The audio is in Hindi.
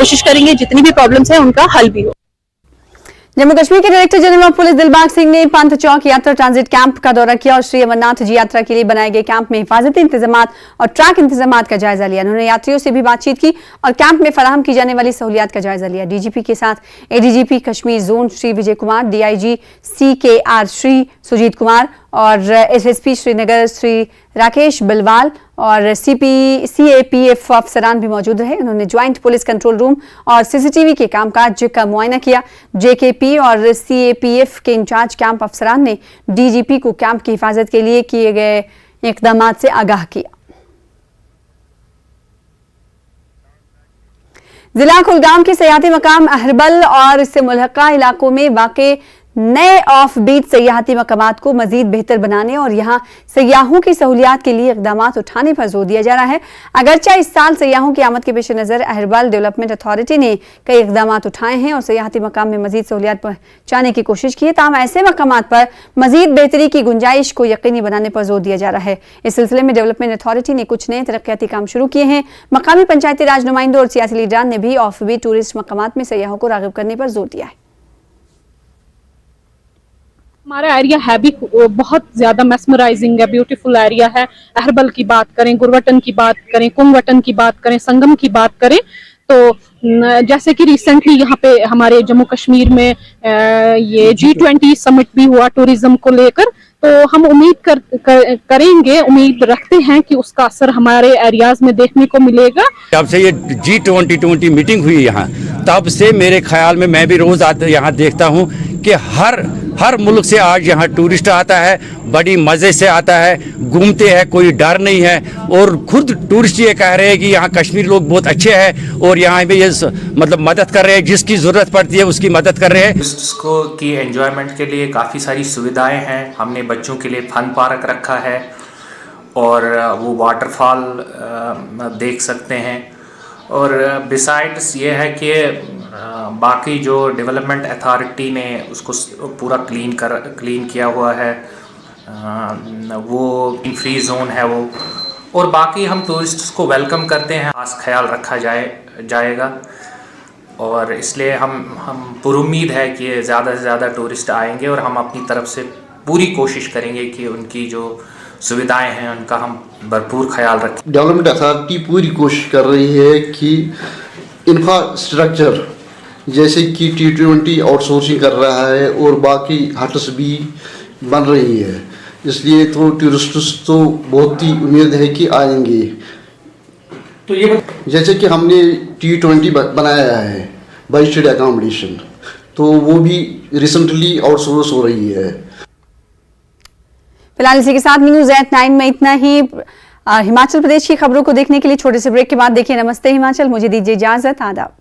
कोशिश करेंगे जितनी भी प्रॉब्लम्स है उनका हल भी हो। जम्मू कश्मीर के director general of police Dilbag Singh ने पंथ चौक यात्रा ट्रांजिट कैंप का दौरा किया और श्री अमरनाथ जी यात्रा के लिए बनाए गए कैंप में हिफाजती इंतजामात और ट्रैक इंतजामात का जायजा लिया। उन्होंने यात्रियों से भी बातचीत की और कैंप में फराहम की जाने वाली सहूलियात का जायजा लिया। डीजीपी के साथ ADGP Kashmir zone Shri Vijay Kumar, DIG CKR Shri Sujit Kumar और एसएसपी श्रीनगर श्री राकेश बिलवाल और CAPF अफसरान भी मौजूद रहे। उन्होंने ज्वाइंट पुलिस कंट्रोल रूम और सीसीटीवी के कामकाज का मुआयना किया। JKP और CAPF के इंचार्ज कैंप अफसरान ने डीजीपी को कैंप की हिफाजत के लिए किए गए इकदाम से आगाह किया। जिला कुलगाम के सयाहती मकाम अहरबल और इससे मुल्हका इलाकों में वाक़े नए ऑफ बीट सयाहती मकामात को मजीद बेहतर बनाने और यहाँ सयाहों की सहूलियात के लिए इकदाम उठाने पर जोर दिया जा रहा है। अगरचे इस साल सयाहों की आमद के पेश नज़र अहरबल डेवलपमेंट अथॉरिटी ने कई इकदाम उठाए हैं और सयाहती मकाम में मजीद सहूलियात पहुँचाने की कोशिश की है, ताहम ऐसे मकामात पर मजीद बेहतरी की गुंजाइश को यकीनी बनाने पर जोर दिया जा रहा है। इस सिलसिले में डेवलपमेंट अथॉरिटी ने कुछ नए तरक्याती काम शुरू किए हैं। मकामी पंचायती राज नुमाइंदों और सियासी लीडरान ने भी ऑफ बीट टूरिस्ट मकामात में सयाहों को राग़िब करने पर जोर दिया है। हमारा एरिया है भी बहुत ज्यादा मेस्मराइजिंग है, ब्यूटीफुल एरिया है। अहरबल की बात करें, गुरवटन की बात करें, कुंगवटन की बात करें, संगम की बात करें, तो जैसे कि रिसेंटली यहाँ पे हमारे जम्मू कश्मीर में ये G20 समिट भी हुआ टूरिज्म को लेकर, तो हम उम्मीद करेंगे, उम्मीद रखते हैं कि उसका असर हमारे एरियाज में देखने को मिलेगा। जब से ये G20 मीटिंग हुई यहाँ, तब से मेरे ख्याल में मैं भी रोज यहाँ देखता हूँ कि हर मुल्क से आज यहाँ टूरिस्ट आता है, बड़ी मज़े से आता है, घूमते हैं, कोई डर नहीं है। और खुद टूरिस्ट ये कह रहे हैं कि यहाँ कश्मीर लोग बहुत अच्छे हैं और यहाँ पे ये मतलब मदद कर रहे हैं, जिसकी ज़रूरत पड़ती है उसकी मदद कर रहे हैं। टूरिस्ट्स को की एंजॉयमेंट के लिए काफ़ी सारी सुविधाएं हैं। हमने बच्चों के लिए फन पार्क रखा है और वो वाटरफॉल देख सकते हैं। और बिसाइड्स ये है कि बाकी जो डेवलपमेंट अथॉरिटी ने उसको पूरा क्लीन किया हुआ है, वो फ्री जोन है वो, और बाकी हम टूरिस्ट्स को वेलकम करते हैं, खास ख्याल रखा जाएगा। और इसलिए हम पुरुम्मीद है कि ज़्यादा से ज़्यादा टूरिस्ट आएंगे और हम अपनी तरफ से पूरी कोशिश करेंगे कि उनकी जो सुविधाएं हैं उनका हम भरपूर ख्याल रखें। डेवलपमेंट अथॉरिटी पूरी कोशिश कर रही है कि इंफ्रास्ट्रक्चर जैसे कि T20 आउटसोर्सिंग कर रहा है और बाकी हट्स भी बन रही है, इसलिए तो टूरिस्ट्स तो बहुत ही उम्मीद है कि आएंगे। तो ये जैसे कि हमने T20 बनाया है बाई स्टेट अकोमोडेशन, तो वो भी रिसेंटली आउटसोर्स हो रही है। फिलहाल इसी के साथ न्यूज़ एट 9 में इतना ही। हिमाचल प्रदेश की खबरों को देखने के लिए छोटे से ब्रेक के बाद देखिए नमस्ते हिमाचल। मुझे दीजिए इजाजत, आदाब।